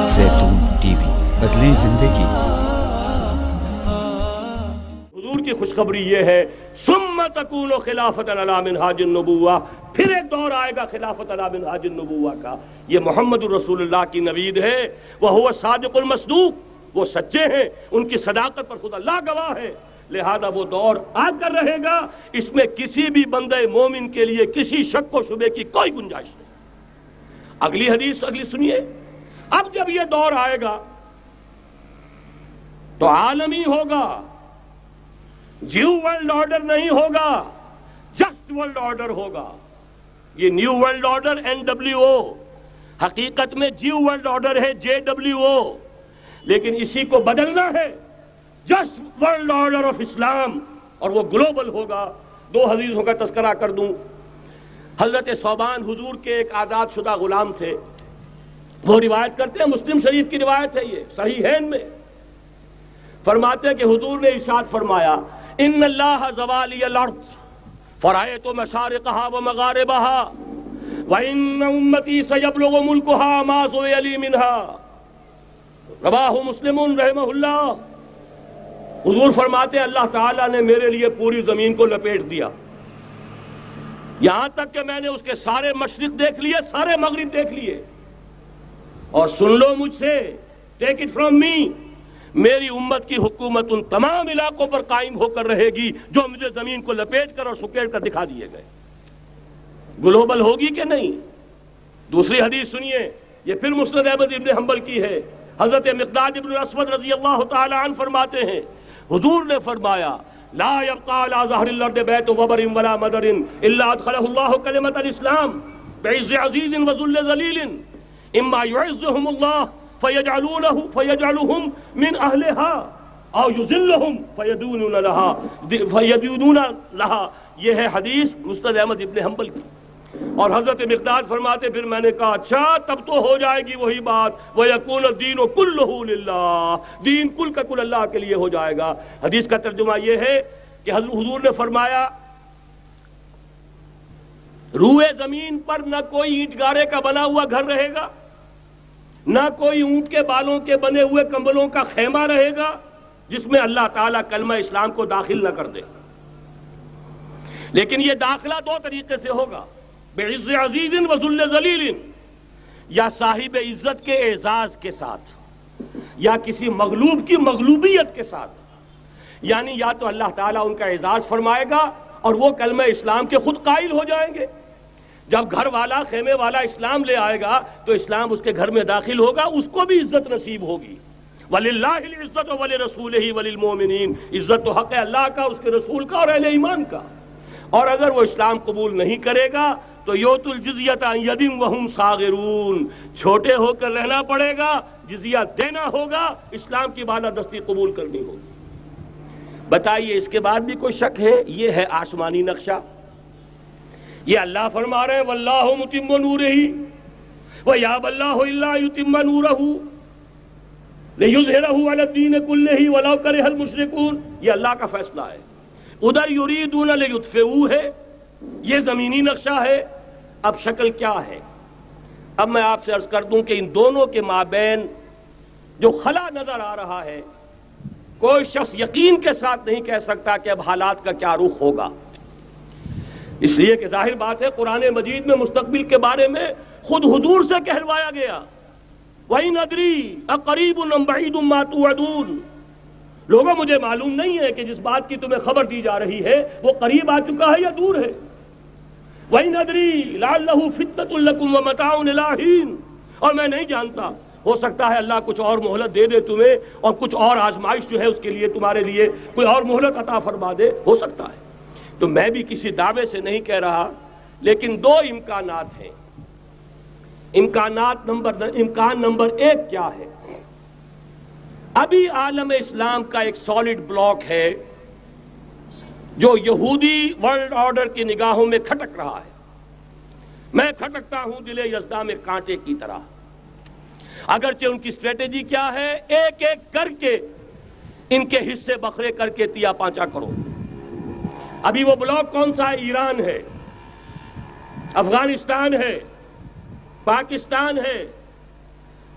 زیتون T V, بدلیں زندگی۔ حضور کی خوشخبری یہ ہے ثم تکون خلافۃ علی منہاج النبوہ، پھر ایک دور آئے گا خلافت علی منہاج النبوہ کا۔ یہ محمد الرسول اللہ کی نوید ہے، وہو صادق المصدوق، وہ سچے ہیں، ان کی صداقت پر خود اللہ گواہ ہے، لہذا وہ دور آ کر رہے گا، اس میں کسی بھی بندہ مومن کے لیے کسی شک و شبے کی کوئی گنجائش نہیں۔ اگلی حدیث اگلی سنیے، اب جب یہ دور آئے گا تو عالمی ہوگا، جیو ورلڈ آرڈر نہیں ہوگا، جسٹ ورلڈ آرڈر ہوگا۔ یہ نیو ورلڈ آرڈر NWO، حقیقت میں جیو ورلڈ آرڈر ہے JWO، لیکن اسی کو بدلنا ہے جسٹ ورلڈ آرڈر آف اسلام، اور وہ گلوبل ہوگا۔ دو حدیثوں کا تذکرہ کر دوں۔ حضرت ثوبان حضور کے ایک آزاد شدہ غلام تھے، وہ روایت کرتے ہیں، مسلم شریف کی روایت ہے، یہ صحیحین میں فرماتے ہیں کہ حضور نے ارشاد فرمایا ان اللہ زوالی الارض فرأیت مشارقها ومغاربها وان امتی سیبلغ ملکها ما زوی لی منها، رواہ مسلم رحمہ اللہ۔ حضور فرماتے ہیں اللہ تعالیٰ نے میرے لیے پوری زمین کو لپیٹ دیا، یہاں تک کہ میں نے اس کے سارے مشرق دیکھ لیے، سارے مغرب دیکھ لیے، اور سن لو مجھ سے، ٹیک اٹ فرام می، میری امت کی حکومت ان تمام علاقوں پر قائم ہو کر رہے گی جو مجھے زمین کو لپیٹ کر اور سکیڑ کر دکھا دیے گئے۔ گلوبل ہوگی کہ نہیں؟ دوسری حدیث سنیے، یہ پھر مسند احمد ابن حنبل کی ہے۔ حضرت مقداد ابن الاسود رضی اللہ تعالی عنہ فرماتے ہیں حضور نے فرمایا لا يبقى على ظهر الارض بيت وبر ولا مدر الا ادخله الله كلمة الاسلام بعز عزيز وذل ذليل اما يعزهم الله فيجعلهم من اهلها او يذلهم فيدونون لها۔ یہ ہے حدیث مسند احمد ابن حنبل کی۔ اور حضرت مقداد فرماتے پھر میں نے کہا اچھا تب تو ہو جائے گی وہی بات وَيَكُونَ الدِّينُ كُلُّهُ لِلَّهِ، دین کل کا کل اللہ کے لیے ہو جائے گا۔ حدیث کا ترجمہ یہ ہے کہ حضور نے فرمایا روئے زمین پر نہ کوئی اینٹ گارے کا بنا ہوا گھر رہے گا، نہ کوئی اونٹ کے بالوں کے بنے ہوئے کمبلوں کا خیمہ رہے گا جس میں اللہ تعالیٰ کلمہ اسلام کو داخل نہ کر دے۔ لیکن یہ داخلہ دو طریقے سے ہوگا، بعز عزیز و ذل ذلیل، یا صاحب عزت کے اعزاز کے ساتھ، یا کسی مغلوب کی مغلوبیت کے ساتھ، یعنی یا تو اللہ تعالیٰ ان کا اعزاز فرمائے گا اور وہ کلمہ اسلام کے خود قائل ہو جائیں گے۔ جب گھر والا خیمے والا اسلام لے آئے گا تو اسلام اس کے گھر میں داخل ہوگا، اس کو بھی عزت نصیب ہوگی۔ وَلِلَّهِ الْعِزَّةُ وَلِرَسُولِهِ وَلِلْمُؤْمِنِينَ، عزت و حق ہے اللہ کا، اس کے رسول کا اور اہل ایمان کا۔ اور اگر وہ اسلام قبول نہیں کرے گا تو یؤتُ الجزیۃ عن ید وہم صاغرون، چھوٹے ہو کر رہنا پڑے گا، جزیہ دینا ہوگا، اسلام کی بالادستی قبول کرنی ہوگی۔ بتائیے اس کے بعد بھی کوئی شک ہے؟ یہ ہے آسمانی نقشہ۔ یہ اللہ فرما رہے ہیں واللہ متم نورہ ویابی اللہ الا یتم نورہ لیظہرہ علی الدین کلہ ولو کرہ المشرکون، یہ اللہ کا فیصلہ ہے۔ ادھر یریدون لیطفئوا ہے، یہ زمینی نقشہ ہے۔ اب شکل کیا ہے؟ اب میں آپ سے عرض کر دوں کہ ان دونوں کے مابین جو خلا نظر آ رہا ہے، کوئی شخص یقین کے ساتھ نہیں کہہ سکتا کہ اب حالات کا کیا رخ ہوگا، اس لیے کہ ظاہر بات ہے قرآن مجید میں مستقبل کے بارے میں خود حضور سے کہلوایا گیا وَإِنْ أَدْرِي أَقَرِيبٌ أَمْ بَعِيدٌ مَا تُوعَدُونَ۔ لوگوں مجھے معلوم نہیں ہے کہ جس بات کی تمہیں خبر دی جا رہی ہے وہ قریب آ چکا ہے یا دور ہے۔ وَإِنْ أَدْرِي لَعَلَّهُ فِتْنَةٌ لَكُمْ وَمَتَاعٌ إِلَىٰ حِينٍ، اور میں نہیں جانتا، ہو سکتا ہے اللہ کچھ اور مہلت دے دے تمہیں، اور کچھ اور آزمائش جو ہے اس کے لیے تمہارے لیے کوئی اور مہلت عطا فرما دے، ہو سکتا ہے۔ تو میں بھی کسی دعوے سے نہیں کہہ رہا، لیکن دو امکانات ہیں۔ امکان نمبر ایک کیا ہے؟ ابھی عالم اسلام کا ایک سالڈ بلاک ہے جو یہودی ورلڈ آرڈر کی نگاہوں میں کھٹک رہا ہے۔ میں کھٹکتا ہوں دل یزداں میں کانٹے کی طرح۔ اگرچہ ان کی اسٹریٹجی کیا ہے؟ ایک ایک کر کے ان کے حصے بکھرے کر کے تیا پانچا کرو۔ ابھی وہ بلاک کون سا ہے؟ ایران ہے، افغانستان ہے، پاکستان ہے،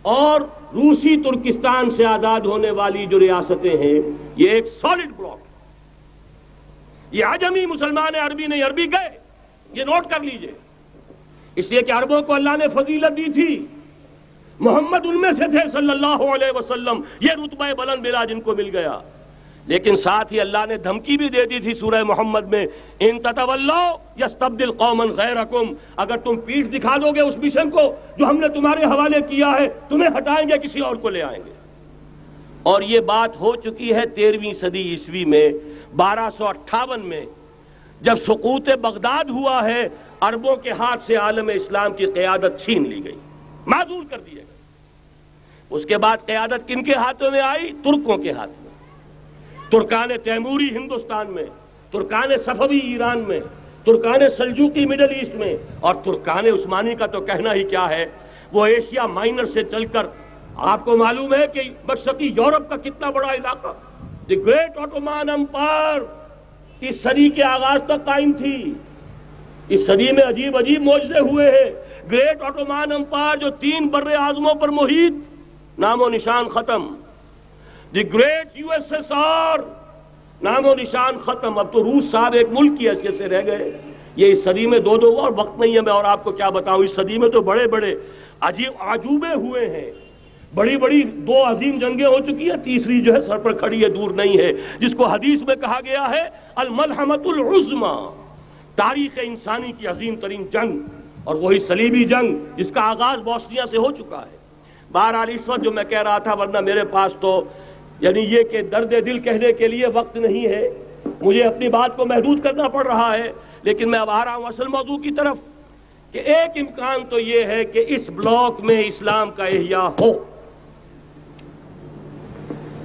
اور روسی ترکستان سے آزاد ہونے والی جو ریاستیں ہیں یہ ایک سالڈ بلاک ہے۔ یہ عجمی مسلمان عربی نہیں، عربی گئے، یہ نوٹ کر لیجئے، اس لیے کہ عربوں کو اللہ نے فضیلت دی تھی، محمد ان میں سے تھے صلی اللہ علیہ وسلم، یہ رتبہ بلند ملا جن کو مل گیا۔ لیکن ساتھ ہی اللہ نے دھمکی بھی دے دی تھی سورہ محمد میں، ان تتولوا یستبدل قوما غیرکم، اگر تم پیٹھ دکھا دو گے اس مشن کو جو ہم نے تمہارے حوالے کیا ہے، تمہیں ہٹائیں گے، کسی اور کو لے آئیں گے۔ اور یہ بات ہو چکی ہے 13ویں صدی عیسوی میں، 1258 میں جب سقوط بغداد ہوا ہے، عربوں کے ہاتھ سے عالم اسلام کی قیادت چھین لی گئی، معزول کر دیا گیا۔ اس کے بعد قیادت کن کے ہاتھوں میں آئی؟ ترکوں کے ہاتھ میں، ترکان تیموری ہندوستان میں، ترکان صفوی ایران میں، ترکان سلجوقی مڈل ایسٹ میں، اور ترکان عثمانی کا تو کہنا ہی کیا ہے، وہ ایشیا مائنر سے چل کر آپ کو معلوم ہے کہ مشرقی یورپ کا کتنا بڑا علاقہ، دی گریٹ آٹومان امپائر اس صدی کے آغاز تک قائم تھی۔ اس صدی میں عجیب عجیب معجزے ہوئے ہیں۔ گریٹ آٹومان امپائر جو 3 بر اعظموں پر محیط، نام و نشان ختم۔ The great U S S R, نام و نشان ختم۔ اب تو روس صاحب ایک ملک کی حیثیت سے رہ گئے۔ یہ اس صدی میں 2 اور وقت نہیں ہے میں اور آپ کو کیا بتاؤں، اس صدی میں تو بڑے بڑے عجیب عجوبے ہوئے ہیں، بڑی بڑی 2 عظیم جنگیں ہو چکی ہیں، تیسری جو ہے سر پر کھڑی ہے، دور نہیں ہے، جس کو حدیث میں کہا گیا ہے الملحمۃ العظمی، تاریخ انسانی کی عظیم ترین جنگ، اور وہی صلیبی جنگ جس کا آغاز بوسنیا سے ہو چکا ہے۔ بہرحال اس وقت جو میں کہہ رہا تھا، ورنہ میرے پاس تو یعنی یہ کہ درد دل کہنے کے لیے وقت نہیں ہے، مجھے اپنی بات کو محدود کرنا پڑ رہا ہے، لیکن میں اب آ رہا ہوں اصل موضوع کی طرف، کہ ایک امکان تو یہ ہے کہ اس بلاک میں اسلام کا احیاء ہو،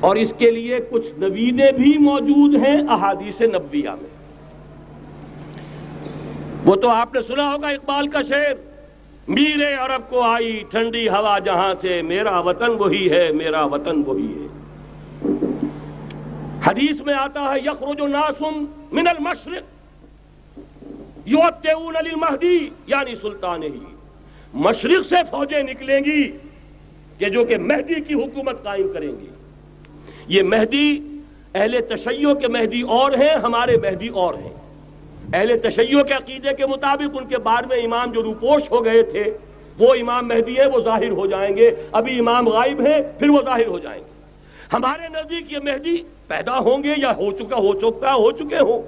اور اس کے لیے کچھ نویدیں بھی موجود ہیں احادیث نبویہ میں۔ وہ تو آپ نے سنا ہوگا اقبال کا شعر، میرے عرب کو آئی ٹھنڈی ہوا جہاں سے، میرا وطن وہی ہے، میرا وطن وہی ہے۔ حدیث میں آتا ہے یخرج ناس من المشرق یؤتون للمہدی یعنی سلطانہ، مشرق سے فوجیں نکلیں گی کہ جو کہ مہدی کی حکومت قائم کریں گی۔ یہ مہدی اہل تشیع کے مہدی اور ہیں، ہمارے مہدی اور ہیں۔ اہل تشیع کے عقیدے کے مطابق ان کے بعد میں امام جو روپوش ہو گئے تھے وہ امام مہدی ہے، وہ ظاہر ہو جائیں گے، ابھی امام غائب ہیں، پھر وہ ظاہر ہو جائیں گے۔ ہمارے نزدیک یہ مہدی پیدا ہوں گے یا ہو چکے ہوں،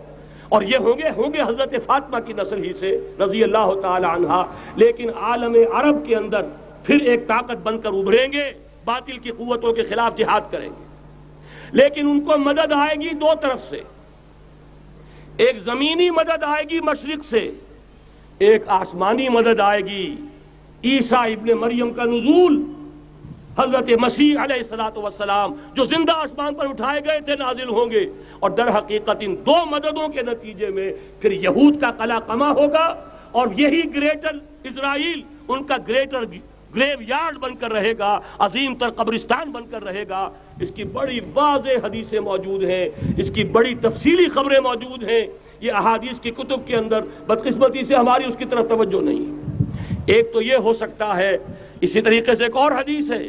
اور یہ ہوں گے حضرت فاطمہ کی نسل ہی سے رضی اللہ تعالی عنہا، لیکن عالم عرب کے اندر پھر ایک طاقت بن کر ابھریں گے، باطل کی قوتوں کے خلاف جہاد کریں گے، لیکن ان کو مدد آئے گی 2 طرف سے، ایک زمینی مدد آئے گی مشرق سے، ایک آسمانی مدد آئے گی، عیسیٰ ابن مریم کا نزول، حضرت مسیح علیہ السلام جو زندہ آسمان پر اٹھائے گئے تھے نازل ہوں گے، اور در حقیقت ان 2 مددوں کے نتیجے میں پھر یہود کا قلع قمع ہوگا، اور یہی گریٹر اسرائیل ان کا گریٹر گریو یارڈ بن کر رہے گا، عظیم تر قبرستان بن کر رہے گا۔ اس کی بڑی واضح حدیثیں موجود ہیں، اس کی بڑی تفصیلی خبریں موجود ہیں، یہ احادیث کی کتب کے اندر، بدقسمتی سے ہماری اس کی طرف توجہ نہیں ہے۔ ایک تو یہ ہو سکتا ہے، اسی طریقے سے ایک اور حدیث ہے،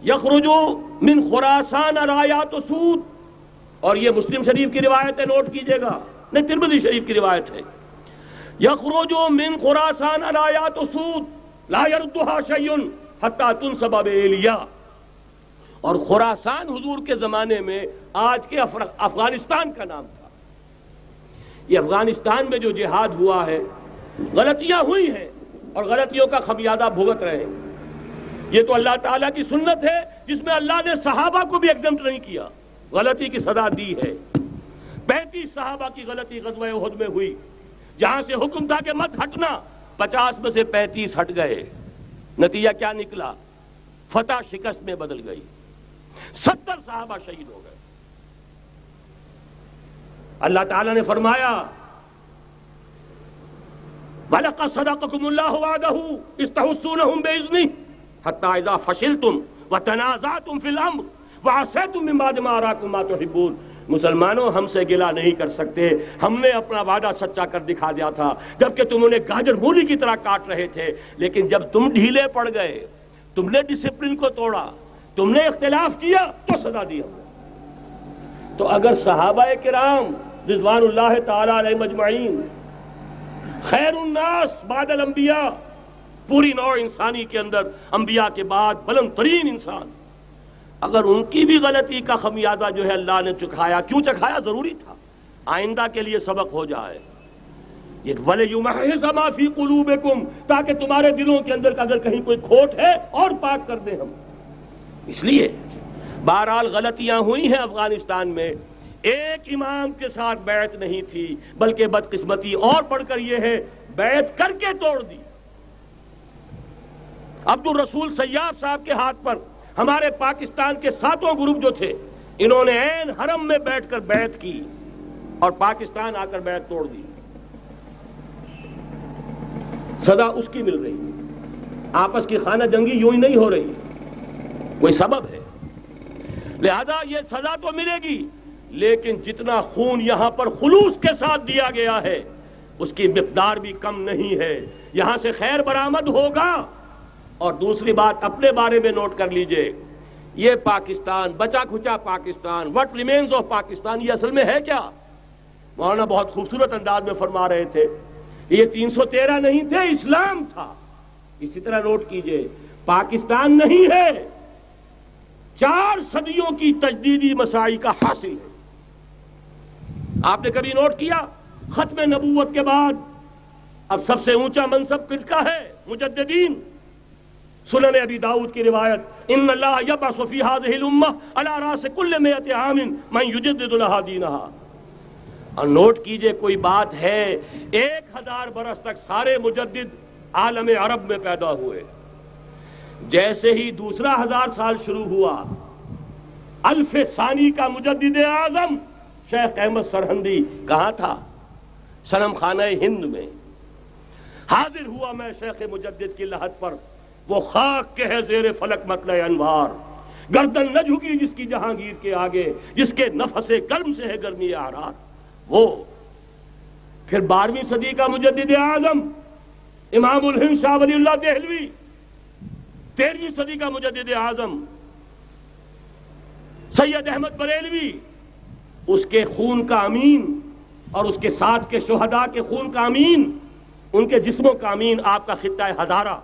یخرج من خراسان رایات سود، اور یہ مسلم شریف کی روایت ہے، نوٹ کیجئے گا، نہیں ترمذی شریف کی روایت ہے، یخرج من خراسان رایات سود لا یردها شیء حتی تنصب بایلیا، اور خراسان حضور کے زمانے میں آج کے افغانستان کا نام تھا۔ یہ افغانستان میں جو جہاد ہوا ہے، غلطیاں ہوئی ہیں اور غلطیوں کا خمیازہ بھگت رہے ہیں، یہ تو اللہ تعالیٰ کی سنت ہے جس میں اللہ نے صحابہ کو بھی ایگزمپٹ نہیں کیا، غلطی کی سزا دی ہے۔ 35 صحابہ کی غلطی غزوہ احد میں ہوئی، جہاں سے حکم تھا کہ مت ہٹنا، 50 میں سے 35 ہٹ گئے، نتیجہ کیا نکلا؟ فتح شکست میں بدل گئی، 70 صحابہ شہید ہو گئے۔ اللہ تعالیٰ نے فرمایا وَلَقَدْ صَدَقَكُمُ اللَّهُ وَعْدَهُ إِذْ تَحُسُّونَهُم بِإِذْنِهِ حتى اذا فشلتم وتنازعتم في الامر وعصيتم من بعد ما اراكم ما تحبون۔ مسلمانوں ہم سے گلہ نہیں کر سکتے، ہم نے اپنا وعدہ سچا کر دکھا دیا تھا جبکہ تم انہیں گاجر مولی کی طرح کاٹ رہے تھے، لیکن جب تم ڈھیلے پڑ گئے، تم نے ڈسپلن کو توڑا، تم نے اختلاف کیا تو سزا دی ہم نے۔ تو اگر صحابہ کرام رضوان اللہ تعالی علیہ مجمعین خیر الناس بعد الانبیاء، پوری نوع انسانی کے اندر انبیاء کے بعد بلند ترین انسان، اگر ان کی بھی غلطی کا خمیازہ جو ہے اللہ نے چکھایا، کیوں چکھایا؟ ضروری تھا، آئندہ کے لیے سبق ہو جائے۔ یہ وَلِيُمَحِّصَ مَا فِي قُلُوبِكُمْ، تاکہ تمہارے دلوں کے اندر اگر کہیں کوئی کھوٹ ہے اور پاک کر دیں ہم۔ اس لیے بہرحال غلطیاں ہوئی ہیں افغانستان میں، ایک امام کے ساتھ بیعت نہیں تھی، بلکہ بدقسمتی اور بڑھ کر یہ ہے بیعت کر کے توڑ دی۔ عبد الرسول سیاف صاحب کے ہاتھ پر ہمارے پاکستان کے 7 گروپ جو تھے، انہوں نے عین حرم میں بیٹھ کر بیعت کی اور پاکستان آ کر بیعت توڑ دی۔ سزا اس کی مل رہی ہے، آپس کی خانہ جنگی یوں ہی نہیں ہو رہی، کوئی سبب ہے، لہذا یہ سزا تو ملے گی، لیکن جتنا خون یہاں پر خلوص کے ساتھ دیا گیا ہے اس کی مقدار بھی کم نہیں ہے۔ یہاں سے خیر برآمد ہوگا۔ اور دوسری بات اپنے بارے میں نوٹ کر لیجئے، یہ پاکستان، بچا کھچا Pakistan, what remains of Pakistan, یہ اصل میں ہے کیا؟ مولانا بہت خوبصورت انداز میں فرما رہے تھے، یہ 313 نہیں تھے، اسلام تھا۔ اسی طرح نوٹ کیجئے، پاکستان نہیں ہے، 4 صدیوں کی تجدیدی مساعی کا حاصل ہے۔ آپ نے کبھی نوٹ کیا ختم نبوت کے بعد اب سب سے اونچا منصب کس کا ہے؟ مجددین۔ سنن ابی داؤد کی روایت، ان اللہ یبعث فی هذه الامہ علی راس کل 100 عام من یجدد لها دینها۔ اور نوٹ کیجئے کوئی بات ہے، 1000 برس تک سارے مجدد عالم عرب میں پیدا ہوئے، جیسے ہی دوسرا 1000 سال شروع ہوا، الف ثانی کا مجدد اعظم شیخ احمد سرہندی کہاں تھا؟ صنم خانہ ہند میں حاضر ہوا۔ میں شیخ مجدد کی لحد پر، وہ خاک کے ہے زیر فلک مطلع انوار، گردن نہ جھکی جس کی جہانگیر کے آگے، جس کے نفس گرم سے ہے گرمی اعراض۔ وہ پھر 12ویں صدی کا مجدد اعظم امام الہند شاہ ولی اللہ دہلوی، 13ویں صدی کا مجدد اعظم سید احمد بریلوی، اس کے خون کا امین اور اس کے ساتھ کے شہداء کے خون کا امین، ان کے جسموں کا امین آپ کا خطہ ہزارہ،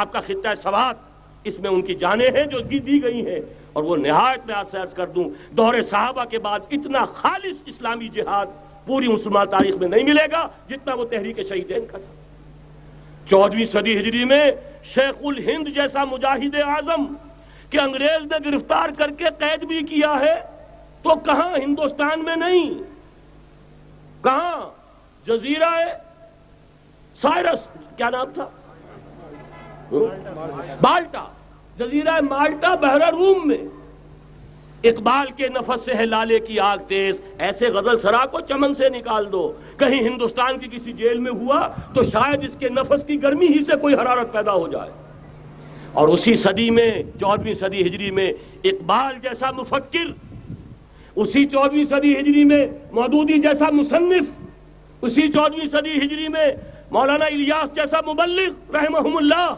آپ کا خطہ سوات، اس میں ان کی جانیں ہیں جو دی گئی ہیں۔ اور وہ نہایت میں آپ سے عرض کر دوں، دور صحابہ کے بعد اتنا خالص اسلامی جہاد پوری مسلمان تاریخ میں نہیں ملے گا جتنا وہ تحریک شہیدین کا تھا۔ 14ویں صدی ہجری میں شیخ الہند جیسا مجاہد اعظم کہ انگریز نے گرفتار کر کے قید بھی کیا ہے، تو کہاں ہندوستان میں نہیں، کہاں جزیرہ سائرس، کیا نام تھا؟ بالٹا، جزیرہ مالٹا بحر روم میں۔ اقبال کے نفس سے ہے لالے کی آگ تیز، ایسے غزل سرا کو چمن سے نکال دو۔ کہیں ہندوستان کی کسی جیل میں ہوا تو شاید اس کے نفس کی گرمی ہی سے کوئی حرارت پیدا ہو جائے۔ اور اسی صدی میں 14ویں صدی ہجری میں اقبال جیسا مفکر، اسی 14ویں صدی ہجری میں مودودی جیسا مصنف، اسی 14ویں صدی ہجری میں مولانا الیاس جیسا مبلغ رحمہم اللہ،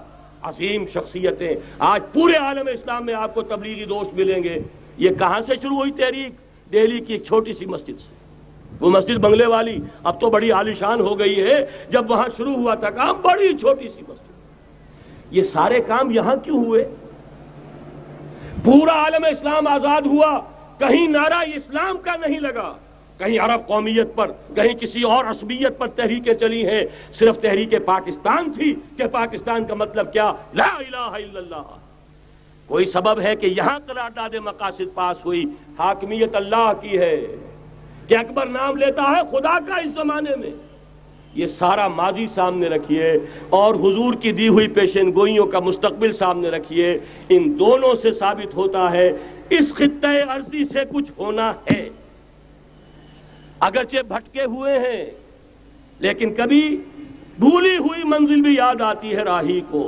عظیم شخصیتیں آج پورے عالم اسلام میں آپ کو تبلیغی دوست ملیں گے۔ یہ کہاں سے شروع ہوئی تحریک؟ دہلی کی ایک چھوٹی سی مسجد سے، وہ مسجد بنگلے والی اب تو بڑی عالیشان ہو گئی ہے، جب وہاں شروع ہوا تھا کام بڑی چھوٹی سی مسجد۔ یہ سارے کام یہاں کیوں ہوئے؟ پورا عالم اسلام آزاد ہوا، کہیں نعرہ اسلام کا نہیں لگا، کہیں عرب قومیت پر، کہیں کسی اور عصبیت پر تحریکیں چلی ہیں، صرف تحریک پاکستان تھی کہ پاکستان کا مطلب کیا؟ لا الہ الا اللہ۔ کوئی سبب ہے کہ یہاں قرارداد مقاصد پاس ہوئی، حاکمیت اللہ کی ہے، کہ اکبر نام لیتا ہے خدا کا اس زمانے میں۔ یہ سارا ماضی سامنے رکھیے اور حضور کی دی ہوئی پیشن گوئیوں کا مستقبل سامنے رکھیے، ان دونوں سے ثابت ہوتا ہے اس خطہ ارضی سے کچھ ہونا ہے۔ اگرچہ بھٹکے ہوئے ہیں لیکن کبھی بھولی ہوئی منزل بھی یاد آتی ہے راہی کو،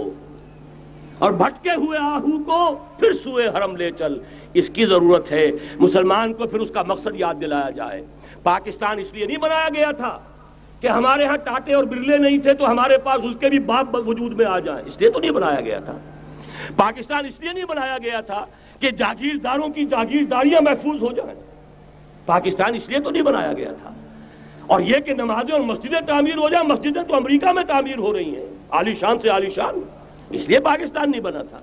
اور بھٹکے ہوئے آہو کو پھر سوئے حرم لے چل، اس کی ضرورت ہے۔ مسلمان کو پھر اس کا مقصد یاد دلایا جائے۔ پاکستان اس لیے نہیں بنایا گیا تھا کہ ہمارے ہاں ٹاٹے اور برلے نہیں تھے تو ہمارے پاس اس کے بھی باپ وجود میں آ جائیں، اس لیے تو نہیں بنایا گیا تھا۔ پاکستان اس لیے نہیں بنایا گیا تھا کہ جاگیرداروں کی جاگیرداریاں محفوظ ہو جائیں. پاکستان اس لیے تو نہیں بنایا گیا تھا. اور یہ کہ نمازیں اور مسجدیں تعمیر ہو جائیں، مسجدیں تو امریکہ میں تعمیر ہو رہی ہیں، عالی شان سے عالی شان. اس لیے پاکستان نہیں بنا تھا.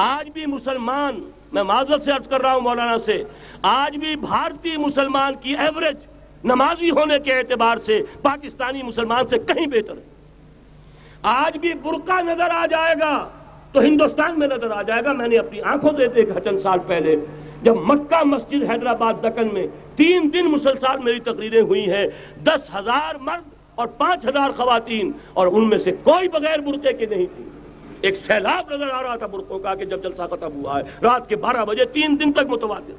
آج بھی مسلمان، میں معذرت سے عرض کر رہا ہوں مولانا سے، آج بھی بھارتی مسلمان کی ایوریج نمازی ہونے کے اعتبار سے پاکستانی مسلمان سے کہیں بہتر ہے. آج بھی برقع نظر آ جائے گا تو ہندوستان میں نظر آ جائے گا. میں نے اپنی آنکھوں سے دیکھا چند سال پہلے، جب مکہ مسجد حیدرآباد دکن میں 3 دن مسلسل میری تقریریں ہوئی ہیں، 10,000 مرد اور 5,000 خواتین، اور ان میں سے کوئی بغیر برقعے کے نہیں تھی. ایک سیلاب نظر آ رہا تھا برقعوں کا کہ جب جلسہ ختم ہوا ہے رات کے 12 بجے 3 دن تک متواتر.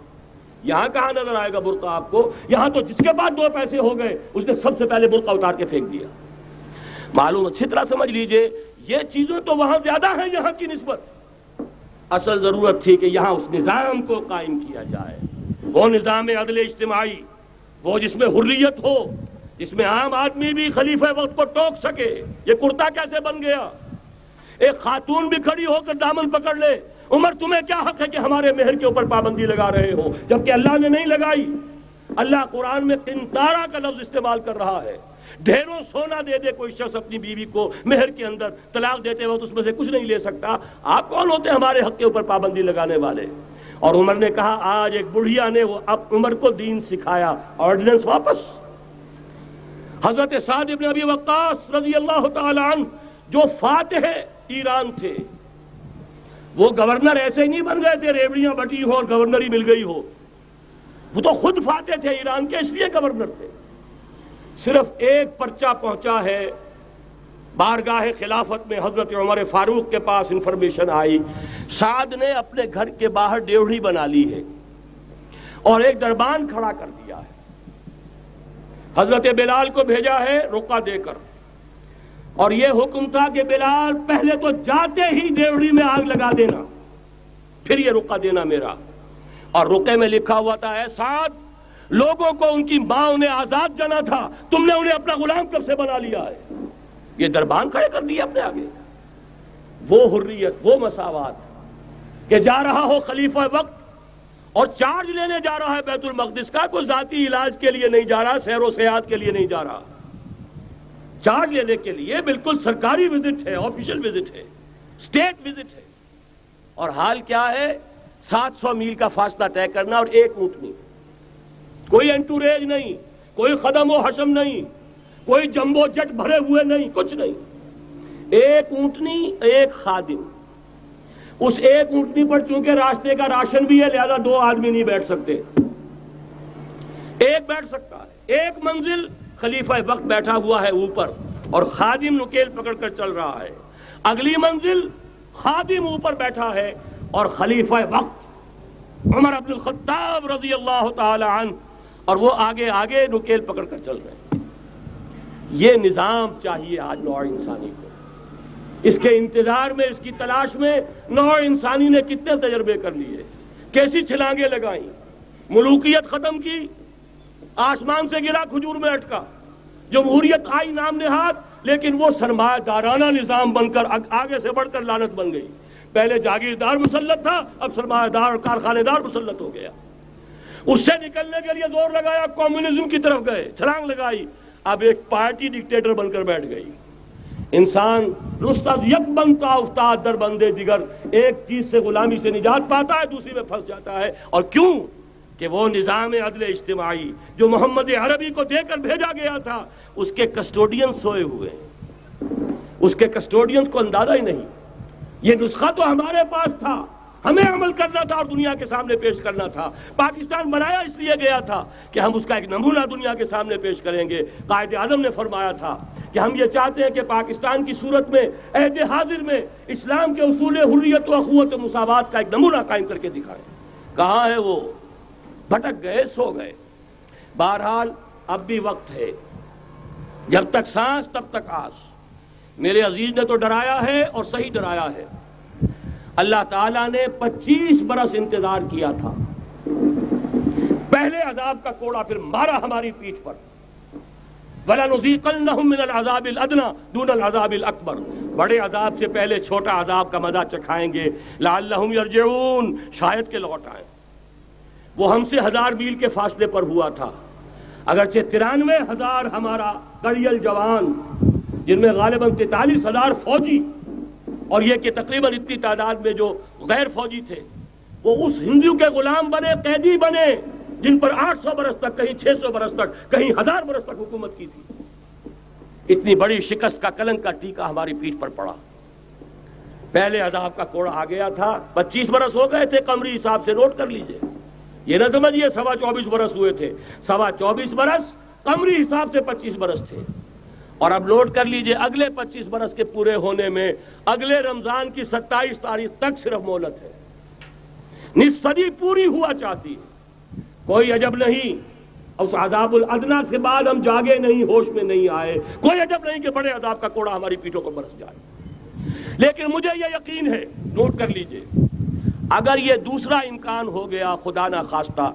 یہاں کہاں نظر آئے گا برقع آپ کو؟ یہاں تو جس کے بعد 2 پیسے ہو گئے اس نے سب سے پہلے برقع اتار کے پھینک دیا. معلوم اچھی طرح سمجھ لیجئے یہ چیزیں تو وہاں زیادہ ہیں یہاں کی نسبت. اصل ضرورت تھی کہ یہاں اس نظام کو قائم کیا جائے، وہ نظام عدل اجتماعی، وہ جس میں حریت ہو، جس میں عام آدمی بھی خلیفہ وقت کو ٹوک سکے. یہ کرتا کیسے بن گیا؟ ایک خاتون بھی کھڑی ہو کر دامن پکڑ لے، عمر تمہیں کیا حق ہے کہ ہمارے مہر کے اوپر پابندی لگا رہے ہو، جبکہ اللہ نے نہیں لگائی. اللہ قرآن میں قنطارہ کا لفظ استعمال کر رہا ہے. ڈھیروں سونا دے دے کوئی شخص اپنی بیوی کو مہر کے اندر، طلاق دیتے وقت اس میں سے کچھ نہیں لے سکتا. آپ کون ہوتے ہیں ہمارے حق کے اوپر پابندی لگانے والے؟ اور عمر نے کہا آج ایک بڑھیا نے وہ اب عمر کو دین سکھایا، آرڈیننس واپس. حضرت سعد بن ابی وقاص رضی اللہ تعالی عنہ جو فاتح ایران تھے، وہ گورنر ایسے ہی نہیں بن گئے تھے ریوڑیاں بٹی ہو اور گورنر ہی مل گئی ہو. وہ تو خود فاتح تھے ایران کے، اس لیے گورنر تھے. صرف ایک پرچہ پہنچا ہے بارگاہ خلافت میں، حضرت عمر فاروق کے پاس انفارمیشن آئی سعد نے اپنے گھر کے باہر ڈیوڑی بنا لی ہے اور ایک دربان کھڑا کر دیا ہے. حضرت بلال کو بھیجا ہے رقعہ دے کر، اور یہ حکم تھا کہ بلال پہلے تو جاتے ہی ڈیوڑی میں آگ لگا دینا، پھر یہ رقعہ دینا میرا. اور رقعے میں لکھا ہوا تھا اے سعد، لوگوں کو ان کی ماں نے آزاد جانا تھا، تم نے انہیں اپنا غلام کب سے بنا لیا ہے. یہ دربان کھڑے کر دیا اپنے آگے. وہ حریت، وہ مساوات کہ جا رہا ہو خلیفہ وقت اور چارج لینے جا رہا ہے بیت المقدس کا، کوئی ذاتی علاج کے لیے نہیں جا رہا، سیر و سیاحت کے لیے نہیں جا رہا، چارج لینے کے لیے بالکل سرکاری وزٹ ہے، آفیشل وزٹ ہے، اسٹیٹ وزٹ ہے. اور حال کیا ہے؟ 700 میل کا فاصلہ طے کرنا اور ایک اونٹنی، کوئی انٹوریج نہیں، کوئی خدم و حشم نہیں، کوئی جمبو جٹ بھرے ہوئے نہیں، کچھ نہیں. ایک اونٹنی، ایک خادم. اس ایک اونٹنی پر چونکہ راستے کا راشن بھی ہے لہذا 2 آدمی نہیں بیٹھ سکتے، ایک بیٹھ سکتا ہے. ایک منزل خلیفہ وقت بیٹھا ہوا ہے اوپر اور خادم نکیل پکڑ کر چل رہا ہے. اگلی منزل خادم اوپر بیٹھا ہے اور خلیفہ وقت عمر بن الخطاب رضی اللہ تعالی عنہ اور وہ آگے آگے نکیل پکڑ کر چل رہے ہیں. یہ نظام چاہیے آج نوع انسانی کو. اس کے انتظار میں، اس کی تلاش میں نوع انسانی نے کتنے تجربے کر لیے، کیسی چھلانگیں لگائیں، ملوکیت ختم کی، آسمان سے گرا کھجور میں اٹکا. جمہوریت آئی نام نہاد، لیکن وہ سرمایہ دارانہ نظام بن کر آگے سے بڑھ کر لعنت بن گئی. پہلے جاگیردار مسلط تھا، اب سرمایہ دار اور کارخانے دار مسلط ہو گیا. اس سے نکلنے کے لیے زور لگایا، کمیونزم کی طرف گئے، چھلانگ لگائی، اب ایک پارٹی ڈکٹیٹر بن کر بیٹھ گئی. انسان رست از یک بنتا افتاد در بندے دیگر، ایک چیز سے غلامی سے نجات پاتا ہے، دوسری میں پھنس جاتا ہے. اور کیوں؟ کہ وہ نظام عدل اجتماعی جو محمد عربی کو دے کر بھیجا گیا تھا، اس کے کسٹوڈین سوئے ہوئے ہیں. اس کے کسٹوڈینز کو اندازہ ہی نہیں. یہ نسخہ تو ہمارے پاس تھا، ہمیں عمل کرنا تھا اور دنیا کے سامنے پیش کرنا تھا. پاکستان بنایا اس لیے گیا تھا کہ ہم اس کا ایک نمونہ دنیا کے سامنے پیش کریں گے. قائد اعظم نے فرمایا تھا کہ ہم یہ چاہتے ہیں کہ پاکستان کی صورت میں عہد حاضر میں اسلام کے اصول حریت و اخوت و مساوات کا ایک نمونہ قائم کر کے دکھائیں. کہاں ہے وہ؟ بھٹک گئے، سو گئے. بہرحال اب بھی وقت ہے، جب تک سانس تب تک آس. میرے عزیز نے تو ڈرایا ہے اور صحیح ڈرایا ہے. اللہ تعالیٰ نے 25 برس انتظار کیا تھا. پہلے عذاب کا کوڑا پھر مارا ہماری پیٹھ پر. وَلَنُذِيقَنَّهُم مِّنَ الْعَذَابِ الْأَدْنَىٰ دُونَ الْعَذَابِ الْأَكْبَرِ. بڑے عذاب سے پہلے چھوٹا عذاب کا مزہ چکھائیں گے، لعلہم یرجعون، شاید کہ لوٹ آئیں۔ وہ ہم سے 1000 میل کے فاصلے پر ہوا تھا، اگرچہ 93,000 ہمارا کڑیل جوان، جن میں غالباً 43,000 فوجی، اور یہ کہ تقریباً اتنی تعداد میں جو غیر فوجی تھے، وہ اس ہندو کے غلام بنے، قیدی بنے، جن پر 800 برس تک، کہیں 600 برس تک، کہیں 1000 برس تک حکومت کی تھی۔ اتنی بڑی شکست کا کلنک کا ٹیکا ہماری پیٹھ پر پڑا۔ پہلے عذاب کا کوڑا آ گیا تھا، 25 برس ہو گئے تھے قمری حساب سے، نوٹ کر لیجئے، یہ نہ سمجھیے 24.25 برس ہوئے تھے، 24.25 برس قمری حساب سے 25 برس تھے۔ اور اب نوٹ کر لیجئے اگلے 25 برس کے پورے ہونے میں اگلے رمضان کی 27 تاریخ تک صرف مہلت ہے، نصف صدی پوری ہوا چاہتی ہے۔ کوئی عجب نہیں اس عذاب الادنیٰ کے بعد ہم جاگے نہیں، ہوش میں نہیں آئے، کوئی عجب نہیں کہ بڑے عذاب کا کوڑا ہماری پیٹھوں پر برس جائے۔ لیکن مجھے یہ یقین ہے، نوٹ کر لیجئے، اگر یہ دوسرا امکان ہو گیا، خدا نہ خواستہ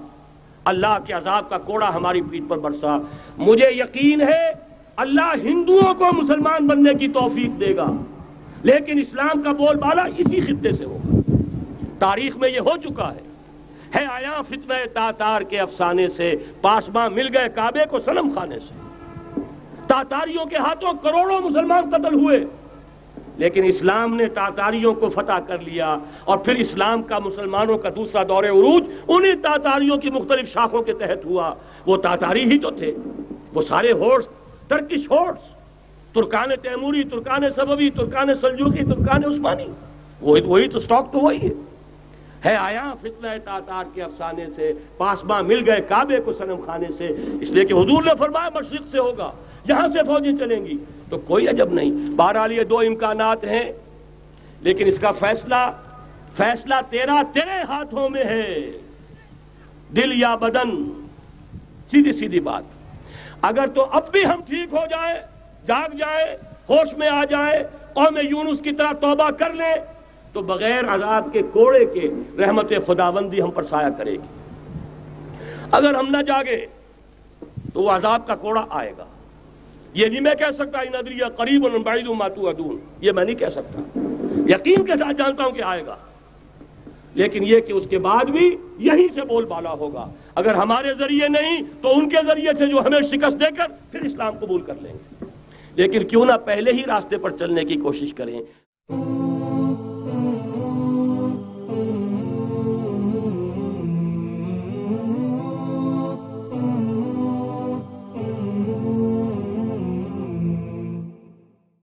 اللہ کے عذاب کا کوڑا ہماری پیٹھ پر برسا، مجھے یقین ہے اللہ ہندوؤں کو مسلمان بننے کی توفیق دے گا، لیکن اسلام کا بول بالا اسی خطے سے ہوگا۔ تاریخ میں یہ ہو چکا ہے آیا فتنہ تاتار کے افسانے سے، پاسباں مل گئے کعبے کو صنم خانے سے۔ تاتاریوں کے ہاتھوں کروڑوں مسلمان قتل ہوئے، لیکن اسلام نے تاتاریوں کو فتح کر لیا، اور پھر اسلام کا مسلمانوں کا دوسرا دور عروج انہی تاتاریوں کی مختلف شاخوں کے تحت ہوا۔ وہ تاتاری ہی تو تھے، وہ سارے ہورس، ٹرکش ہورس، ترکان تیموری، ترکان صفوی، ترکان سلجوقی، ترکان عثمانی، وہی تو سٹاک تو وہی ہے آیا فتنہ تاتار کے افسانے سے، پاسباں مل گئے کعبے کو صنم خانے سے، اس لیے کہ حضور نے فرمایا مشرق سے ہوگا، یہاں سے فوجیں چلیں گی، تو کوئی عجب نہیں۔ بہرحال یہ 2 امکانات ہیں، لیکن اس کا فیصلہ تیرے ہاتھوں میں ہے، دل یا بدن، سیدھی بات۔ اگر تو اب بھی ہم ٹھیک ہو جائیں، جاگ جائیں، ہوش میں آ جائیں، قوم یونس کی طرح توبہ کر لیں، تو بغیر عذاب کے کوڑے کے رحمت خداوندی ہم پر سایہ کرے گی۔ اگر ہم نہ جاگے تو وہ عذاب کا کوڑا آئے گا۔ یہ نہیں میں کہہ سکتا ان ادری قریب بعید ما توعدون، یہ میں نہیں کہہ سکتا، یقین کے ساتھ جانتا ہوں کہ آئے گا، لیکن یہ کہ اس کے بعد بھی یہیں سے بول بالا ہوگا۔ اگر ہمارے ذریعے نہیں تو ان کے ذریعے سے، جو ہمیں شکست دے کر پھر اسلام قبول کر لیں گے۔ لیکن کیوں نہ پہلے ہی راستے پر چلنے کی کوشش کریں۔